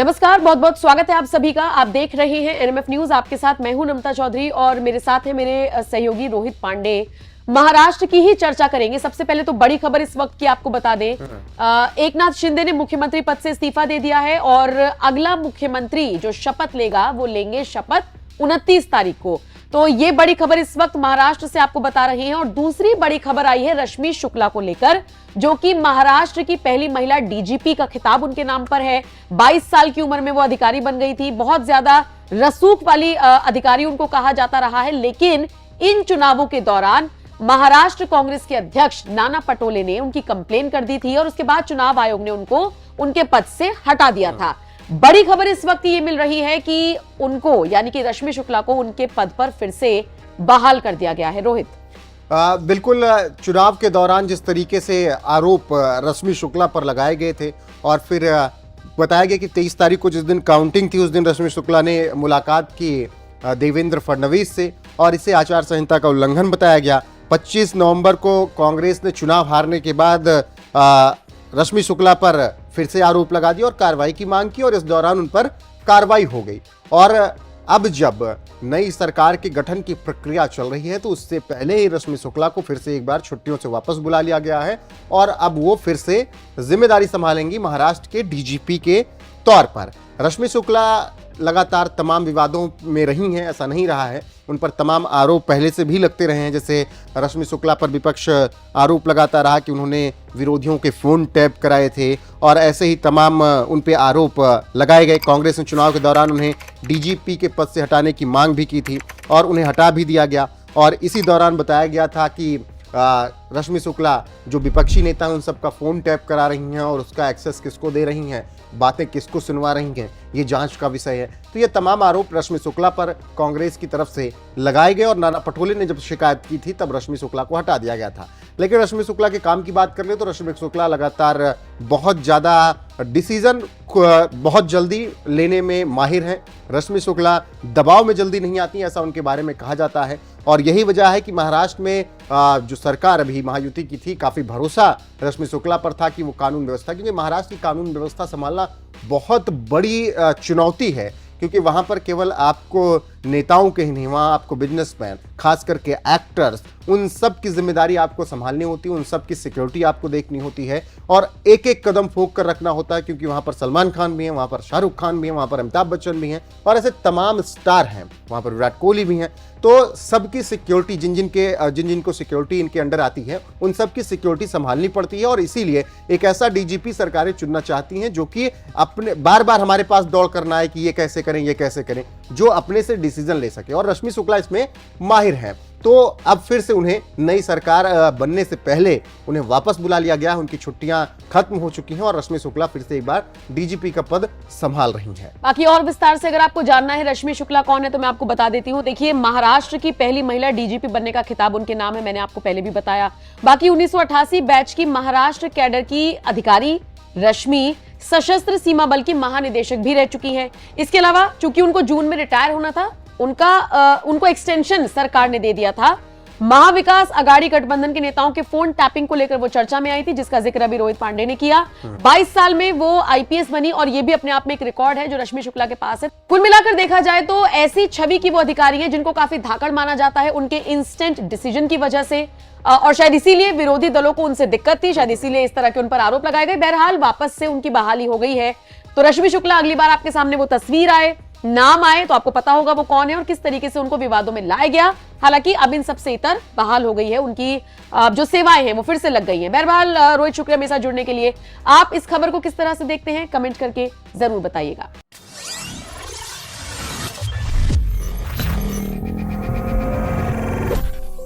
नमस्कार, बहुत बहुत स्वागत है आप सभी का। आप देख रहे हैं एनएमएफ न्यूज। आपके साथ मैं हूं नमता चौधरी और मेरे साथ है मेरे सहयोगी रोहित पांडे। महाराष्ट्र की ही चर्चा करेंगे। सबसे पहले तो बड़ी खबर इस वक्त की आपको बता दें, एकनाथ शिंदे ने मुख्यमंत्री पद से इस्तीफा दे दिया है और अगला मुख्यमंत्री जो शपथ लेगा वो लेंगे शपथ 29 तारीख को। तो ये बड़ी खबर इस वक्त महाराष्ट्र से आपको बता रहे हैं। और दूसरी बड़ी खबर आई है रश्मि शुक्ला को लेकर, जो कि महाराष्ट्र की पहली महिला डीजीपी का खिताब उनके नाम पर है। 22 साल की उम्र में वो अधिकारी बन गई थी। बहुत ज्यादा रसूख वाली अधिकारी उनको कहा जाता रहा है, लेकिन इन चुनावों के दौरान महाराष्ट्र कांग्रेस के अध्यक्ष नाना पटोले ने उनकी कंप्लेन कर दी थी और उसके बाद चुनाव आयोग ने उनको उनके पद से हटा दिया था। बड़ी खबर इस वक्त ये मिल रही है कि उनको यानी कि रश्मि शुक्ला को उनके पद पर फिर से बहाल कर दिया गया है। रोहित, बिल्कुल, चुनाव के दौरान जिस तरीके से आरोप रश्मि शुक्ला पर लगाए गए थे और फिर बताया गया कि 23 तारीख को जिस दिन काउंटिंग थी उस दिन रश्मि शुक्ला ने मुलाकात की देवेंद्र फडणवीस से और इसे आचार संहिता का उल्लंघन बताया गया। 25 नवंबर को कांग्रेस ने चुनाव हारने के बाद रश्मि शुक्ला पर फिर से आरोप लगा दिया और कार्रवाई की मांग की और इस दौरान उन पर कार्रवाई हो गई। और अब जब नई सरकार के गठन की प्रक्रिया चल रही है तो उससे पहले ही रश्मि शुक्ला को फिर से एक बार छुट्टियों से वापस बुला लिया गया है और अब वो फिर से जिम्मेदारी संभालेंगी महाराष्ट्र के डीजीपी के तौर पर। रश्मि शुक्ला लगातार तमाम विवादों में रही हैं, ऐसा नहीं रहा है। उन पर तमाम आरोप पहले से भी लगते रहे हैं। जैसे रश्मि शुक्ला पर विपक्ष आरोप लगाता रहा कि उन्होंने विरोधियों के फोन टैप कराए थे और ऐसे ही तमाम उन पे आरोप लगाए गए। कांग्रेस ने चुनाव के दौरान उन्हें डीजीपी के पद से हटाने की मांग भी की थी और उन्हें हटा भी दिया गया। और इसी दौरान बताया गया था कि रश्मि शुक्ला जो विपक्षी नेता हैं उन सबका फ़ोन टैप करा रही हैं और उसका एक्सेस किसको दे रही हैं, बातें किसको सुनवा रही हैं, ये जांच का विषय है। तो ये तमाम आरोप रश्मि शुक्ला पर कांग्रेस की तरफ से लगाए गए और नाना पटोले ने जब शिकायत की थी तब रश्मि शुक्ला को हटा दिया गया था। लेकिन रश्मि शुक्ला के काम की बात कर ले तो रश्मि शुक्ला लगातार बहुत ज़्यादा डिसीजन बहुत जल्दी लेने में माहिर हैं। रश्मि शुक्ला दबाव में जल्दी नहीं आती, ऐसा उनके बारे में कहा जाता है। और यही वजह है कि महाराष्ट्र में जो सरकार अभी महायुति की थी, काफ़ी भरोसा रश्मि शुक्ला पर था कि वो कानून व्यवस्था, क्योंकि महाराष्ट्र की कानून व्यवस्था संभालना बहुत बड़ी चुनौती है, क्योंकि वहाँ पर केवल आपको नेताओं के ही नहीं, वहाँ आपको बिजनेसमैन, खास करके एक्टर्स, उन सब की जिम्मेदारी आपको संभालनी होती है, उन सब की सिक्योरिटी आपको देखनी होती है और एक एक कदम ठोक कर रखना होता है, क्योंकि वहाँ पर सलमान खान भी हैं, वहाँ पर शाहरुख खान भी हैं, वहाँ पर अमिताभ बच्चन भी हैं और ऐसे तमाम स्टार हैं, वहाँ पर विराट कोहली भी हैं। तो सबकी सिक्योरिटी जिन जिनको सिक्योरिटी इनके अंडर आती है उन सब की सिक्योरिटी संभालनी पड़ती है और इसीलिए एक ऐसा डीजीपी सरकारें चुनना चाहती हैं जो कि अपने बार बार हमारे पास दौड़ करना है कि ये कैसे करें, जो अपने से डिसीजन ले सके और रश्मि शुक्ला इसमें माहिर हैं। तो अब फिर से उन्हें नई सरकार बनने से पहले उन्हें वापस बुला लिया गया। उनकी छुट्टियां खत्म हो चुकी हैं और रश्मि शुक्ला फिर से एक बार डीजीपी का पद संभाल रही हैं। बाकी और विस्तार से अगर आपको जानना है रश्मि शुक्ला कौन है तो मैं आपको बता देती हूँ। देखिए, महाराष्ट्र की पहली महिला डीजीपी बनने का खिताब उनके नाम है, मैंने आपको पहले भी बताया। बाकी 1988 बैच की महाराष्ट्र कैडर की अधिकारी रश्मि सशस्त्र सीमा बल की महानिदेशक भी रह चुकी हैं। इसके अलावा चूंकि उनको जून में रिटायर होना था, उनको एक्सटेंशन सरकार ने दे दिया था। महाविकास आघाड़ी गठबंधन के नेताओं के फोन टैपिंग को लेकर वो चर्चा में आई थी, जिसका जिक्र अभी रोहित पांडे ने किया। 22 साल में वो आईपीएस बनी और ये भी अपने आप में एक रिकॉर्ड है जो रश्मि शुक्ला के पास है। कुल मिलाकर देखा जाए तो ऐसी छवि की वो अधिकारी है जिनको काफी धाकड़ माना जाता है उनके इंस्टेंट डिसीजन की वजह से, और शायद इसीलिए विरोधी दलों को उनसे दिक्कत थी, शायद इसीलिए इस तरह के उन पर आरोप लगाए गए। बहरहाल वापस से उनकी बहाली हो गई है। तो रश्मि शुक्ला अगली बार आपके सामने वो तस्वीर आए, नाम आए तो आपको पता होगा वो कौन है और किस तरीके से उनको विवादों में लाया गया। हालांकि अब इन सबसे इतर बहाल हो गई है, उनकी जो सेवाएं हैं वो फिर से लग गई हैं। बहरहाल रोहित, शुक्रिया मेरे साथ जुड़ने के लिए। आप इस खबर को किस तरह से देखते हैं कमेंट करके जरूर बताइएगा।